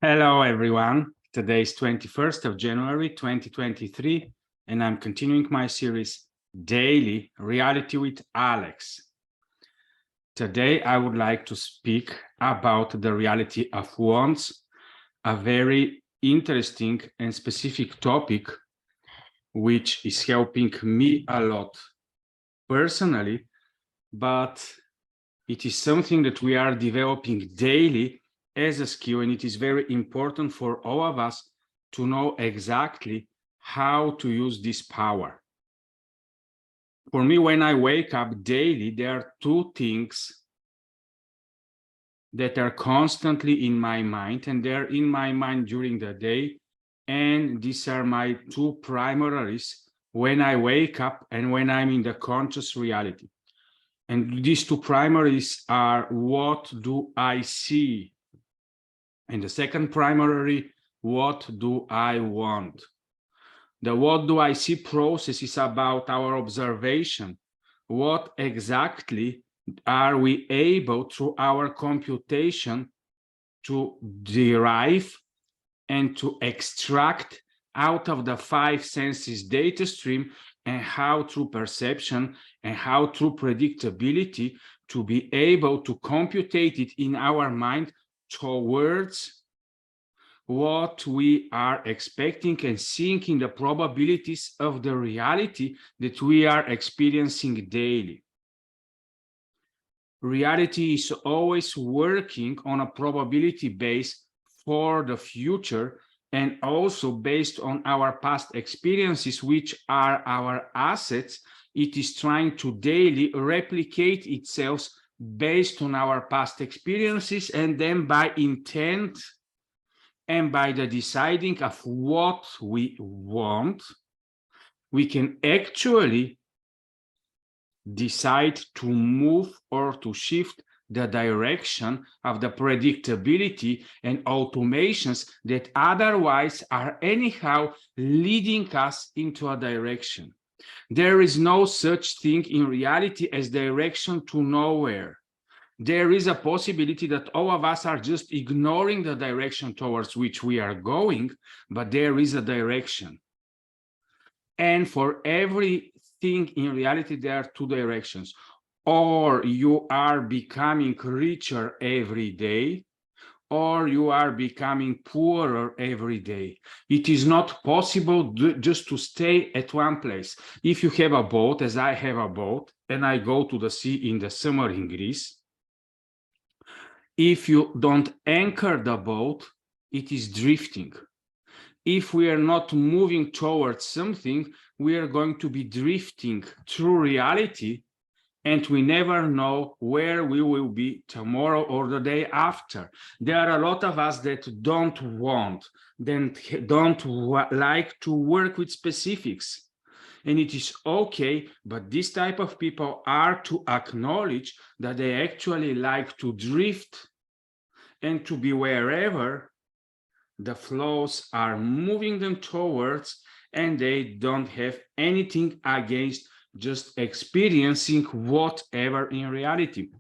Hello, everyone. Today is 21st of January, 2023, and I'm continuing my series, Daily Reality with Alex. Today, I would like to speak about the reality of wants, a very interesting and specific topic, which is helping me a lot personally, but it is something that we are developing daily as a skill, and it is very important for all of us to know exactly how to use this power. For me, when I wake up daily, there are two things that are constantly in my mind, and they're in my mind during the day, and these are my two primaries when I wake up and when I'm in the conscious reality. And these two primaries are, what do I see? And the second primary, what do I want? The what do I see process is about our observation. What exactly are we able through our computation to derive and to extract out of the five senses data stream, and how through perception and how through predictability to be able to computate it in our mind towards what we are expecting and seeing in the probabilities of the reality that we are experiencing daily. Reality is always working on a probability base for the future, and also based on our past experiences, which are our assets. It is trying to daily replicate itself based on our past experiences, and then by intent and by the deciding of what we want, we can actually decide to move or to shift the direction of the predictability and automations that otherwise are anyhow leading us into a direction. There is no such thing in reality as direction to nowhere. There is a possibility that all of us are just ignoring the direction towards which we are going, but there is a direction. And for everything in reality, there are two directions. Or you are becoming richer every day, or you are becoming poorer every day. It is not possible just to stay at one place. If you have a boat, as I have a boat, and I go to the sea in the summer in Greece, if you don't anchor the boat, it is drifting. If we are not moving towards something, we are going to be drifting through reality, and we never know where we will be tomorrow or the day after. There are a lot of us that don't like to work with specifics. And it is okay, but this type of people are to acknowledge that they actually like to drift and to be wherever the flows are moving them towards, and they don't have anything against just experiencing whatever in reality.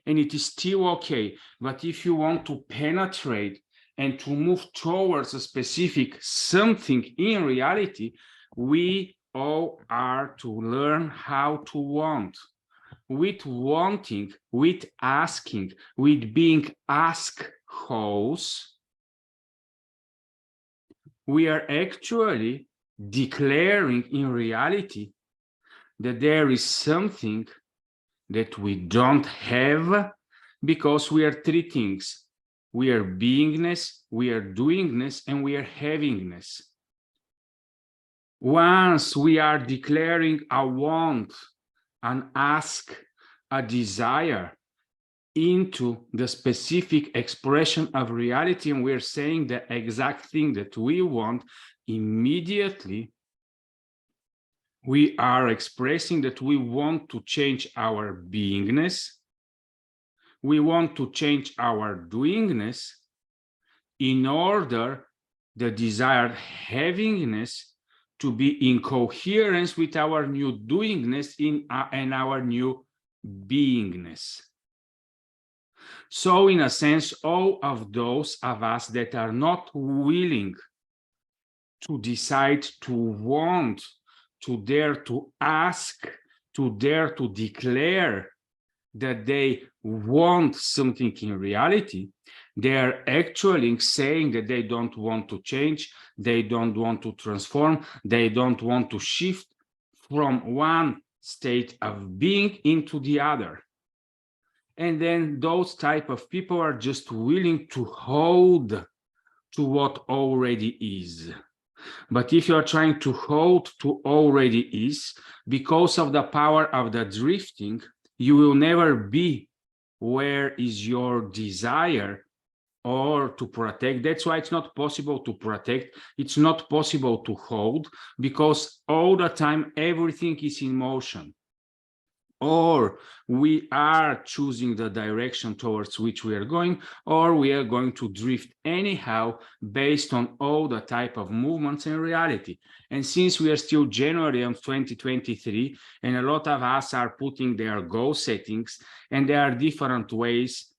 And it is still okay. But if you want to penetrate and to move towards a specific something in reality, we all are to learn how to want. With wanting, with asking, with being ASKHOLES, we are actually declaring in reality that there is something that we don't have, because we are three things. We are beingness, we are doingness, and we are havingness. Once we are declaring a want, an ask, a desire into the specific expression of reality, and we're saying the exact thing that we want, immediately we are expressing that we want to change our beingness, we want to change our doingness, in order the desired havingness to be in coherence with our new doingness and our new beingness. So in a sense, all of those of us that are not willing to decide, to want, to dare to ask, to dare to declare that they want something in reality, they are actually saying that they don't want to change, they don't want to transform, they don't want to shift from one state of being into the other. And then those type of people are just willing to hold to what already is. But if you are trying to hold to already is, because of the power of the drifting, you will never be where is your desire or to protect. That's why it's not possible to protect. It's not possible to hold, because all the time everything is in motion. Or we are choosing the direction towards which we are going, or we are going to drift anyhow based on all the type of movements in reality. And since we are still January of 2023, and a lot of us are putting their goal settings, and there are different ways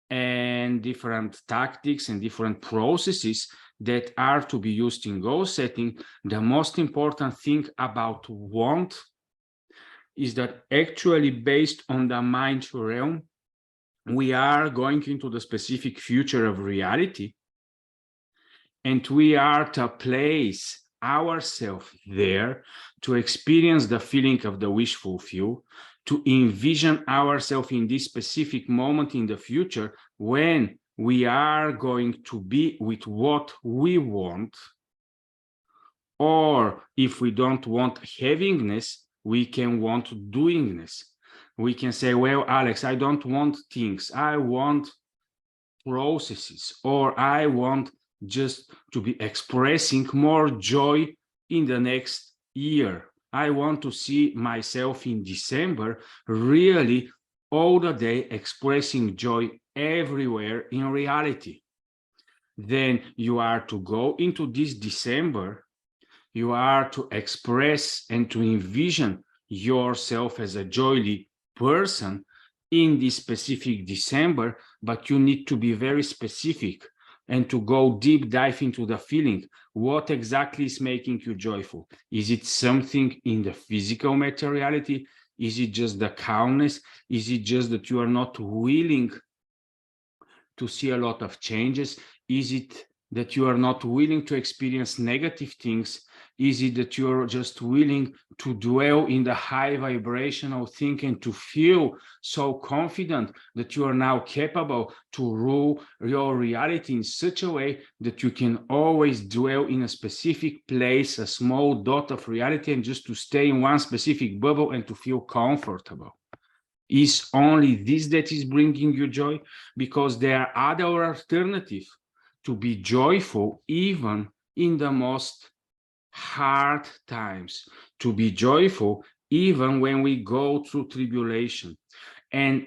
and different tactics and different processes that are to be used in goal setting, the most important thing about want is that actually based on the mind realm, we are going into the specific future of reality, and we are to place ourselves there to experience the feeling of the wish fulfilled, to envision ourselves in this specific moment in the future when we are going to be with what we want. Or if we don't want havingness, we can want doingness. We can say, well, Alex, I don't want things. I want processes, or I want just to be expressing more joy in the next year. I want to see myself in December really all the day expressing joy everywhere in reality. Then you are to go into this December, you are to express and to envision yourself as a joyly person in this specific December, but you need to be very specific and to go deep dive into the feeling. What exactly is making you joyful? Is it something in the physical materiality? Is it just the calmness? Is it just that you are not willing to see a lot of changes? Is it that you are not willing to experience negative things? Is it that you're just willing to dwell in the high vibrational thing and to feel so confident that you are now capable to rule your reality in such a way that you can always dwell in a specific place, a small dot of reality, and just to stay in one specific bubble and to feel comfortable? Is only this that is bringing you joy? Because there are other alternatives to be joyful even in the most hard times, to be joyful even when we go through tribulation, and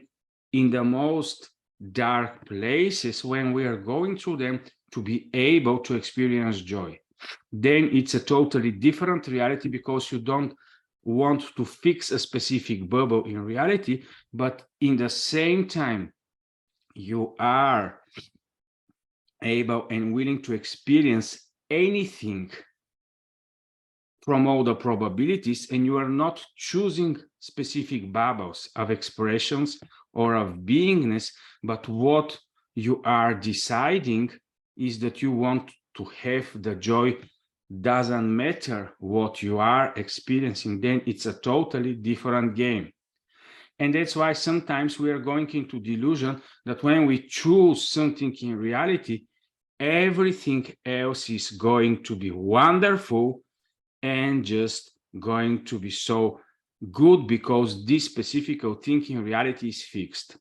in the most dark places when we are going through them, to be able to experience joy. Then it's a totally different reality, because you don't want to fix a specific bubble in reality, but in the same time you are able and willing to experience anything from all the probabilities, and you are not choosing specific bubbles of expressions or of beingness, but what you are deciding is that you want to have the joy. Doesn't matter what you are experiencing, then it's a totally different game. And that's why sometimes we are going into delusion that when we choose something in reality, everything else is going to be wonderful and just going to be so good, because this specific thing in reality is fixed.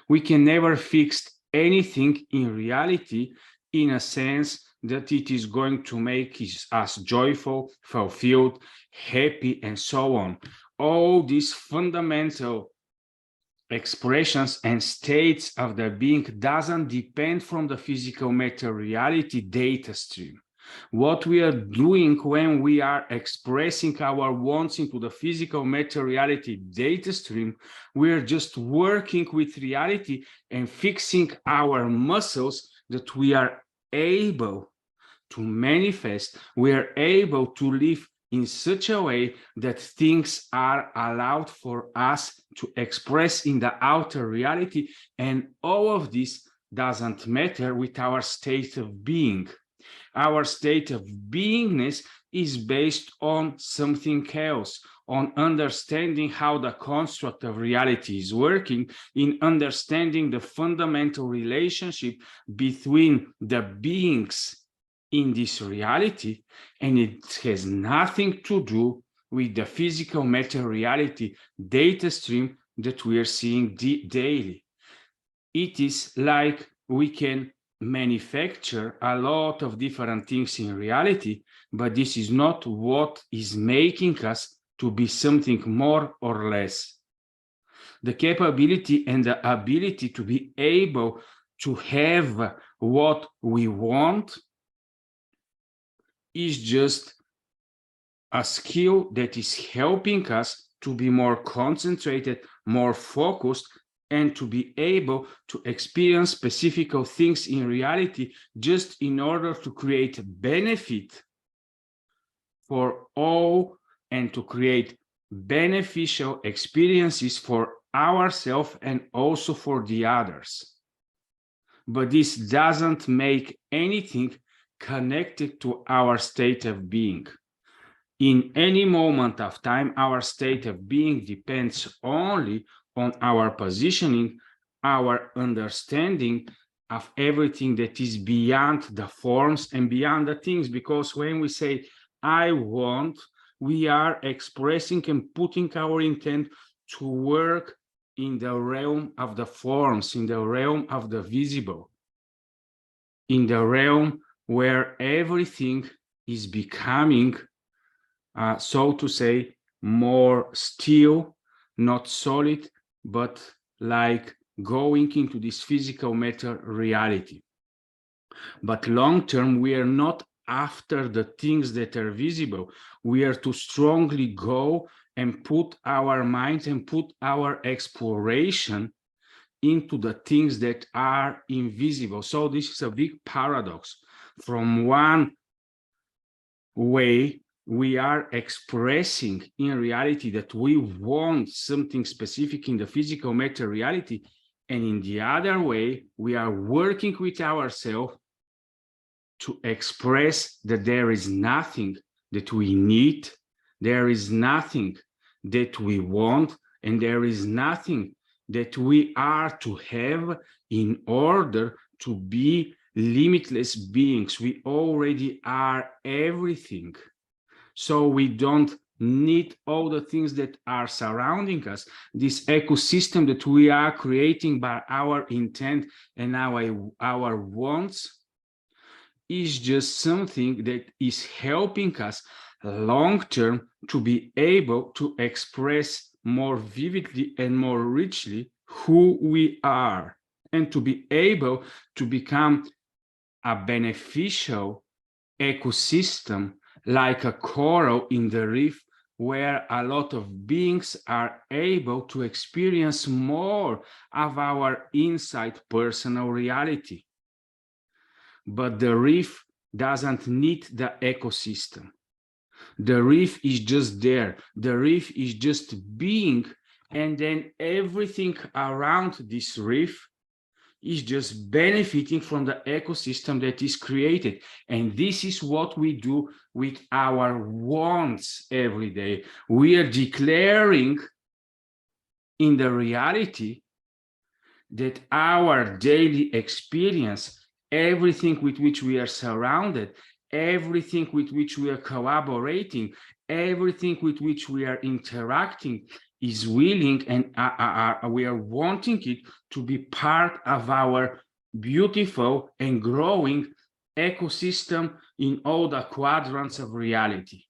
We can never fix anything in reality in a sense that it is going to make us joyful, fulfilled, happy, and so on. All these fundamental expressions and states of the being doesn't depend from the physical materiality data stream. What we are doing when we are expressing our wants into the physical materiality data stream, we are just working with reality and fixing our muscles that we are able to manifest, we are able to live in such a way that things are allowed for us to express in the outer reality, and all of this doesn't matter with our state of being. Our state of beingness is based on something else, on understanding how the construct of reality is working, in understanding the fundamental relationship between the beings in this reality, and it has nothing to do with the physical materiality data stream that we are seeing daily. It is like we can manufacture a lot of different things in reality, but this is not what is making us to be something more or less. The capability and the ability to be able to have what we want is just a skill that is helping us to be more concentrated, more focused, and to be able to experience specific things in reality just in order to create benefit for all and to create beneficial experiences for ourselves and also for the others. But this doesn't make anything connected to our state of being. In any moment of time, our state of being depends only on our positioning, our understanding of everything that is beyond the forms and beyond the things. Because when we say, I want, we are expressing and putting our intent to work in the realm of the forms, in the realm of the visible, in the realm where everything is becoming, so to say, more still, not solid, but like going into this physical matter reality. But long term, we are not after the things that are visible. We are to strongly go and put our mind and put our exploration into the things that are invisible. So this is a big paradox. From one way, we are expressing in reality that we want something specific in the physical matter reality, and in the other way, we are working with ourselves to express that there is nothing that we need, there is nothing that we want, and there is nothing that we are to have in order to be limitless beings. We already are everything. So we don't need all the things that are surrounding us. This ecosystem that we are creating by our intent and our wants is just something that is helping us long-term to be able to express more vividly and more richly who we are, and to be able to become a beneficial ecosystem like a coral in the reef, where a lot of beings are able to experience more of our inside personal reality. But the reef doesn't need the ecosystem. The reef is just there. The reef is just being, and then everything around this reef is just benefiting from the ecosystem that is created. And this is what we do with our wants every day. We are declaring in the reality that our daily experience, everything with which we are surrounded, everything with which we are collaborating, everything with which we are interacting is willing, and we are wanting it to be part of our beautiful and growing ecosystem in all the quadrants of reality.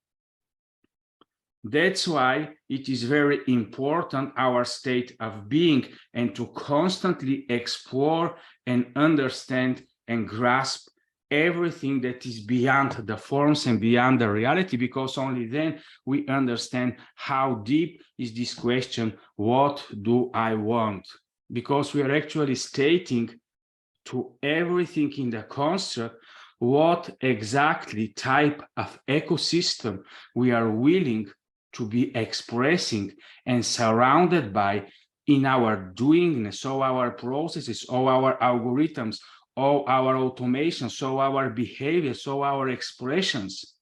That's why it is very important, our state of being, and to constantly explore and understand and grasp everything that is beyond the forms and beyond the reality, because only then we understand how deep is this question, what do I want? Because we are actually stating to everything in the construct what exactly type of ecosystem we are willing to be expressing and surrounded by in our doingness, so our processes, all our algorithms, all our automation, so our behavior, so our expressions,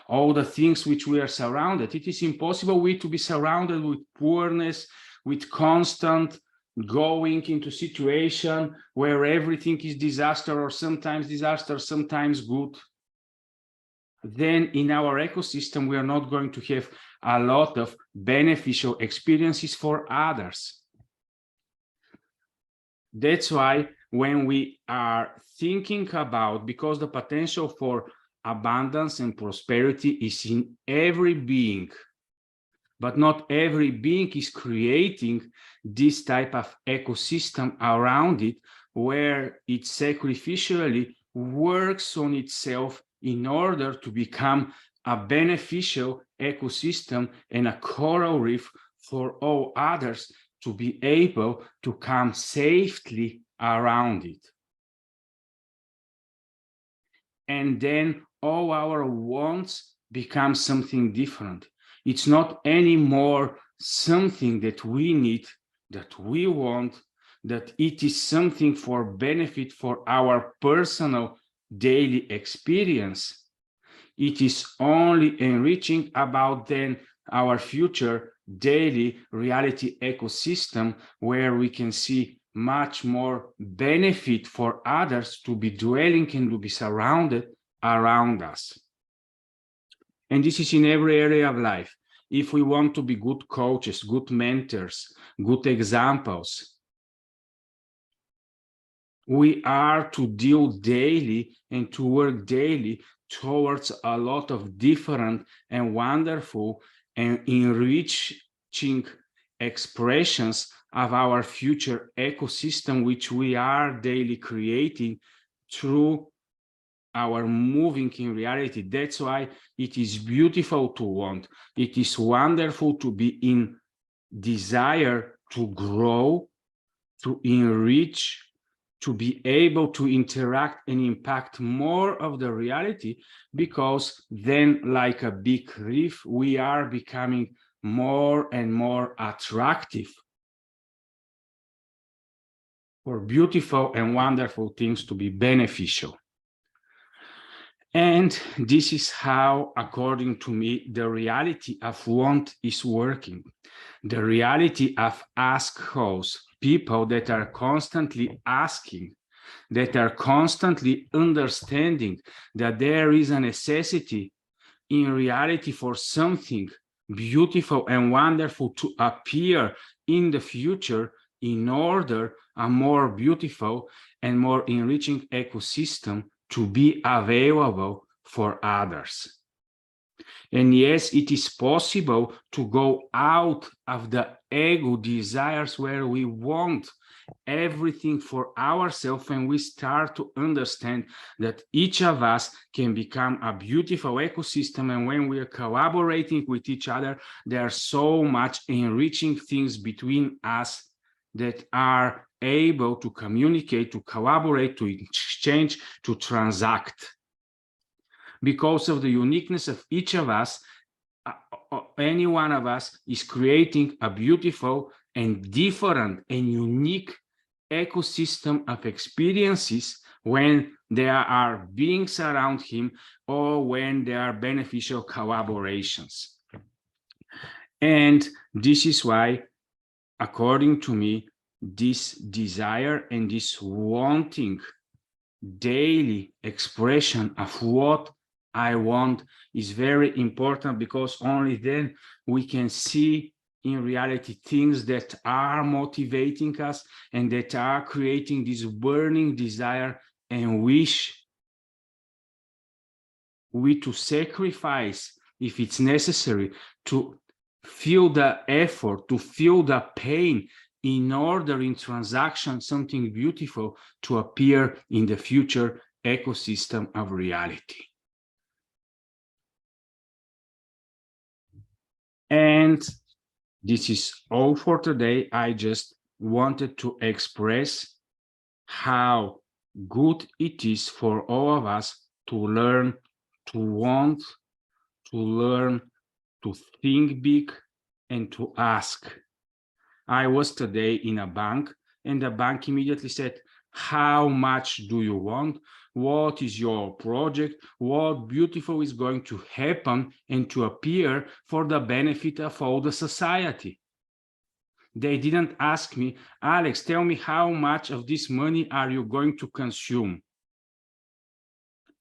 all the things which we are surrounded. It is impossible to be surrounded with poorness, with constant going into situation where everything is disaster, or sometimes disaster, sometimes good. Then in our ecosystem, we are not going to have a lot of beneficial experiences for others. That's why when we are thinking about, because the potential for abundance and prosperity is in every being, but not every being is creating this type of ecosystem around it, where it sacrificially works on itself in order to become a beneficial ecosystem and a coral reef for all others to be able to come safely around it. And then all our wants become something different. It's not anymore something that we need, that we want, that it is something for benefit for our personal daily experience. It is only enriching about then our future daily reality ecosystem, where we can see much more benefit for others to be dwelling and to be surrounded around us. And this is in every area of life. If we want to be good coaches, good mentors, good examples, we are to deal daily and to work daily towards a lot of different and wonderful and enriching expressions of our future ecosystem, which we are daily creating through our moving in reality. That's why it is beautiful to want. It is wonderful to be in desire to grow, to enrich, to be able to interact and impact more of the reality, because then, like a big reef, we are becoming more and more attractive for beautiful and wonderful things to be beneficial. And this is how, according to me, the reality of want is working. The reality of ASKHOLES, people that are constantly asking, that are constantly understanding that there is a necessity in reality for something beautiful and wonderful to appear in the future in order a more beautiful and more enriching ecosystem to be available for others. And yes, it is possible to go out of the ego desires where we want everything for ourselves, and we start to understand that each of us can become a beautiful ecosystem. And when we are collaborating with each other, there are so much enriching things between us that are able to communicate, to collaborate, to exchange, to transact. Because of the uniqueness of each of us, any one of us is creating a beautiful and different and unique ecosystem of experiences when there are beings around him, or when there are beneficial collaborations. And this is why, according to me, this desire and this wanting daily expression of what I want is very important, because only then we can see in reality things that are motivating us and that are creating this burning desire and wish we to sacrifice, if it's necessary, to feel the effort, to feel the pain, in order in transaction something beautiful to appear in the future ecosystem of reality. And this is all for today. I just wanted to express how good it is for all of us to learn, to want, to learn, to think big, and to ask. I was today in a bank, and the bank immediately said, how much do you want? What is your project? What beautiful is going to happen and to appear for the benefit of all the society? They didn't ask me, Alex, tell me how much of this money are you going to consume?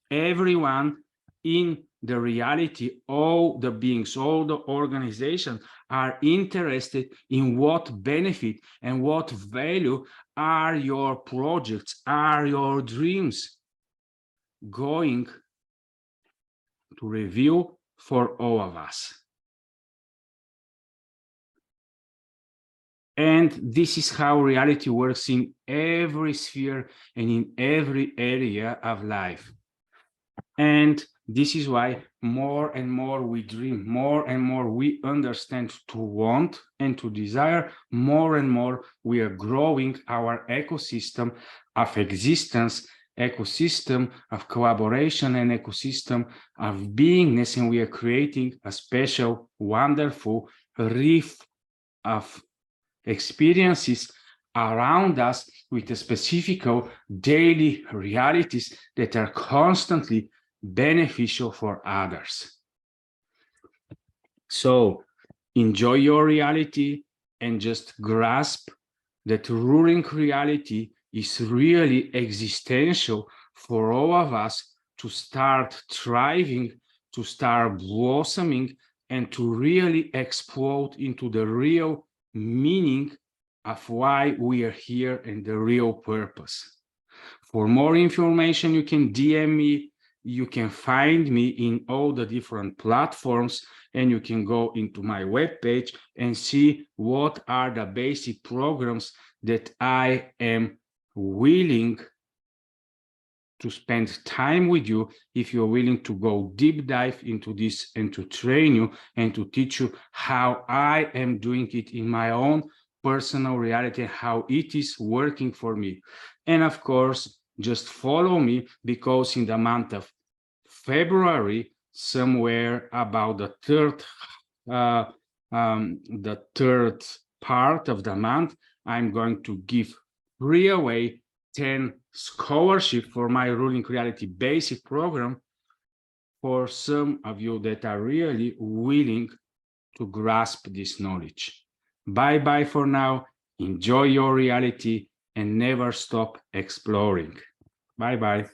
Everyone in the reality, all the beings, all the organizations are interested in what benefit and what value are your projects, are your dreams going to reveal for all of us. And this is how reality works in every sphere and in every area of life. And this is why more and more we dream, more and more we understand to want and to desire, more and more we are growing our ecosystem of existence, ecosystem of collaboration, and ecosystem of beingness, and we are creating a special, wonderful reef of experiences around us with the specific daily realities that are constantly beneficial for others. So enjoy your reality and just grasp that ruling reality is really existential for all of us to start thriving, to start blossoming, and to really explode into the real meaning of why we are here and the real purpose. For more information, you can DM me, you can find me in all the different platforms, and you can go into my webpage and see what are the basic programs that I am willing to spend time with you if you're willing to go deep dive into this and to train you and to teach you how I am doing it in my own personal reality, how it is working for me. And of course, just follow me, because in the month of February, somewhere about the third part of the month, I'm going to give free away 10 scholarship for my Ruling Reality basic program for some of you that are really willing to grasp this knowledge. Bye-bye for now. Enjoy your reality and never stop exploring. Bye-bye.